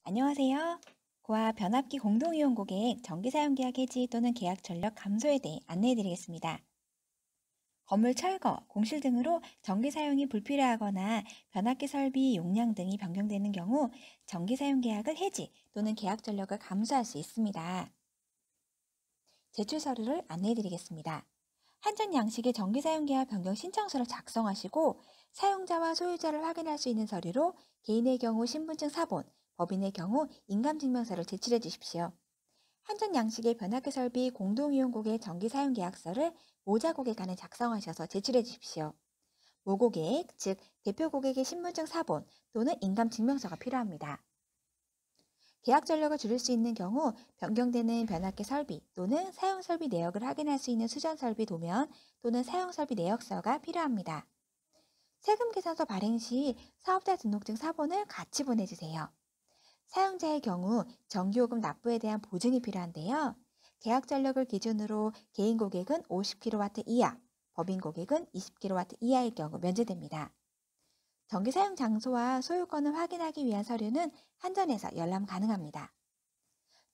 안녕하세요. 고압 변압기 공동이용 고객 정기 사용 계약 해지 또는 계약 전력 감소에 대해 안내해 드리겠습니다. 건물 철거, 공실 등으로 전기 사용이 불필요하거나 변압기 설비 용량 등이 변경되는 경우 전기 사용 계약을 해지 또는 계약 전력을 감소할 수 있습니다. 제출 서류를 안내해 드리겠습니다. 한전 양식의 전기 사용 계약 변경 신청서를 작성하시고 사용자와 소유자를 확인할 수 있는 서류로 개인의 경우 신분증 사본, 법인의 경우 인감증명서를 제출해 주십시오. 한전 양식의 변압기 설비 공동이용 고객 전기 사용 계약서를 모자 고객 간에 작성하셔서 제출해 주십시오. 모고객, 즉 대표 고객의 신분증 사본 또는 인감증명서가 필요합니다. 계약 전력을 줄일 수 있는 경우 변경되는 변압기 설비 또는 사용 설비 내역을 확인할 수 있는 수전 설비 도면 또는 사용 설비 내역서가 필요합니다. 세금 계산서 발행 시 사업자 등록증 사본을 같이 보내주세요. 사용자의 경우 전기요금 납부에 대한 보증이 필요한데요. 계약 전력을 기준으로 개인 고객은 50kW 이하, 법인 고객은 20kW 이하일 경우 면제됩니다. 전기 사용 장소와 소유권을 확인하기 위한 서류는 한전에서 열람 가능합니다.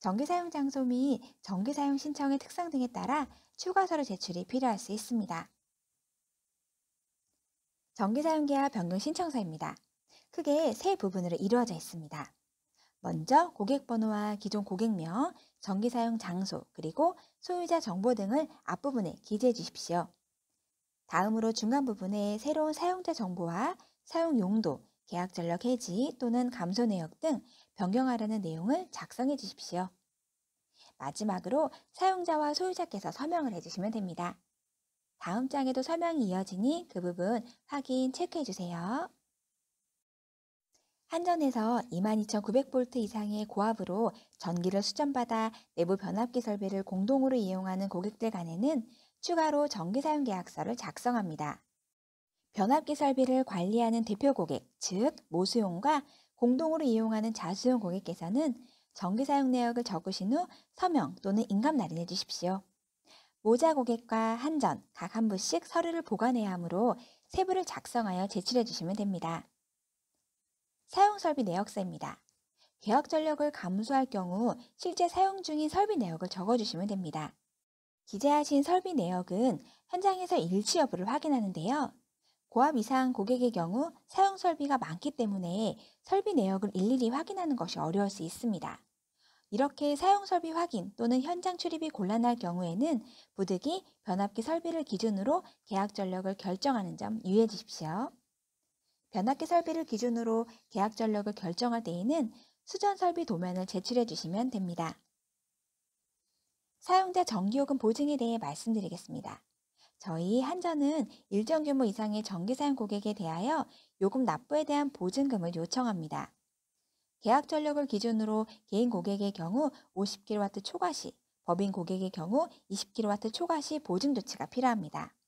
전기 사용 장소 및 전기 사용 신청의 특성 등에 따라 추가서류 제출이 필요할 수 있습니다. 전기 사용 계약 변경 신청서입니다. 크게 세 부분으로 이루어져 있습니다. 먼저 고객 번호와 기존 고객명, 전기 사용 장소, 그리고 소유자 정보 등을 앞부분에 기재해 주십시오. 다음으로 중간 부분에 새로운 사용자 정보와 사용 용도, 계약 전력 해지 또는 감소 내역 등 변경하라는 내용을 작성해 주십시오. 마지막으로 사용자와 소유자께서 서명을 해주시면 됩니다. 다음 장에도 설명이 이어지니 그 부분 확인 체크해 주세요. 한전에서 22,900V 이상의 고압으로 전기를 수전받아 내부 변압기 설비를 공동으로 이용하는 고객들 간에는 추가로 전기 사용 계약서를 작성합니다. 변압기 설비를 관리하는 대표 고객, 즉 모수용과 공동으로 이용하는 자수용 고객께서는 전기 사용 내역을 적으신 후 서명 또는 인감 날인해 주십시오. 모자 고객과 한전 각 한 부씩 서류를 보관해야 하므로 세부를 작성하여 제출해 주시면 됩니다. 사용 설비 내역서입니다. 계약 전력을 감소할 경우 실제 사용 중인 설비 내역을 적어주시면 됩니다. 기재하신 설비 내역은 현장에서 일치 여부를 확인하는데요. 고압 이상 고객의 경우 사용 설비가 많기 때문에 설비 내역을 일일이 확인하는 것이 어려울 수 있습니다. 이렇게 사용 설비 확인 또는 현장 출입이 곤란할 경우에는 부득이 변압기 설비를 기준으로 계약 전력을 결정하는 점 유의해 주십시오. 변압기 설비를 기준으로 계약 전력을 결정할 때에는 수전 설비 도면을 제출해 주시면 됩니다. 사용자 전기요금 보증에 대해 말씀드리겠습니다. 저희 한전은 일정 규모 이상의 전기 사용 고객에 대하여 요금 납부에 대한 보증금을 요청합니다. 계약 전력을 기준으로 개인 고객의 경우 50kW 초과 시, 법인 고객의 경우 20kW 초과 시 보증 조치가 필요합니다.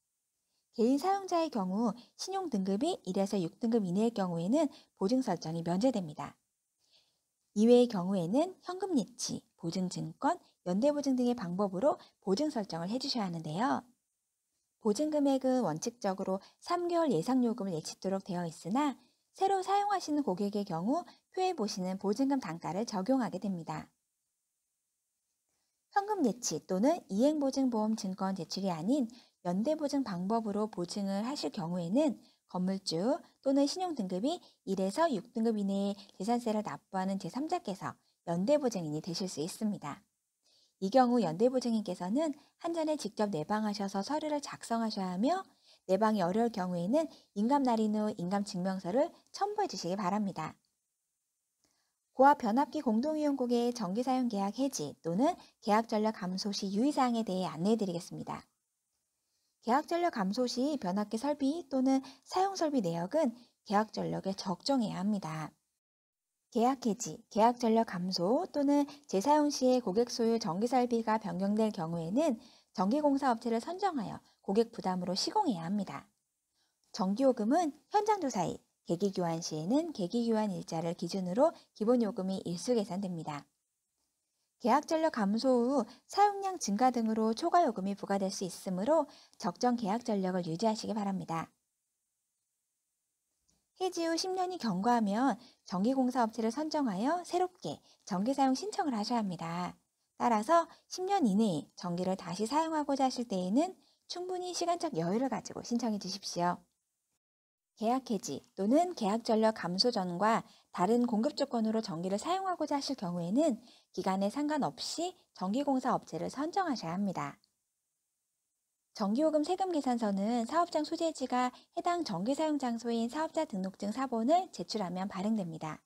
개인 사용자의 경우 신용 등급이 1에서 6등급 이내일 경우에는 보증 설정이 면제됩니다. 이외의 경우에는 현금 예치, 보증증권, 연대보증 등의 방법으로 보증 설정을 해주셔야 하는데요. 보증 금액은 원칙적으로 3개월 예상 요금을 예치토록 되어 있으나 새로 사용하시는 고객의 경우 표에 보시는 보증금 단가를 적용하게 됩니다. 현금 예치 또는 이행보증보험 증권 제출이 아닌 연대보증 방법으로 보증을 하실 경우에는 건물주 또는 신용등급이 1에서 6등급 이내에 재산세를 납부하는 제3자께서 연대보증인이 되실 수 있습니다. 이 경우 연대보증인께서는 한전에 직접 내방하셔서 서류를 작성하셔야 하며 내방이 어려울 경우에는 인감 날인 후 인감증명서를 첨부해 주시기 바랍니다. 고압 변압기 공동이용 고객의 전기 사용 계약 해지 또는 계약 전력 감소 시 유의사항에 대해 안내해 드리겠습니다. 계약 전력 감소 시 변압기 설비 또는 사용 설비 내역은 계약 전력에 적정해야 합니다. 계약 해지, 계약 전력 감소 또는 재사용 시에 고객 소유 전기 설비가 변경될 경우에는 전기공사 업체를 선정하여 고객 부담으로 시공해야 합니다. 전기요금은 현장 조사일, 계기교환 시에는 계기교환 일자를 기준으로 기본요금이 일수 계산됩니다. 계약 전력 감소 후 사용량 증가 등으로 초과요금이 부과될 수 있으므로 적정 계약 전력을 유지하시기 바랍니다. 해지 후 10년이 경과하면 전기공사업체를 선정하여 새롭게 전기 사용 신청을 하셔야 합니다. 따라서 10년 이내에 전기를 다시 사용하고자 하실 때에는 충분히 시간적 여유를 가지고 신청해 주십시오. 계약 해지 또는 계약 전력 감소 전과 다른 공급 조건으로 전기를 사용하고자 하실 경우에는 기간에 상관없이 전기공사 업체를 선정하셔야 합니다. 전기요금 세금 계산서는 사업장 소재지가 해당 전기 사용 장소인 사업자 등록증 사본을 제출하면 발행됩니다.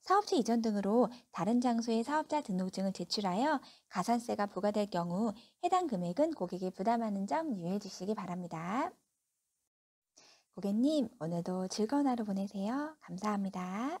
사업체 이전 등으로 다른 장소의 사업자 등록증을 제출하여 가산세가 부과될 경우 해당 금액은 고객이 부담하는 점 유의해 주시기 바랍니다. 고객님, 오늘도 즐거운 하루 보내세요. 감사합니다.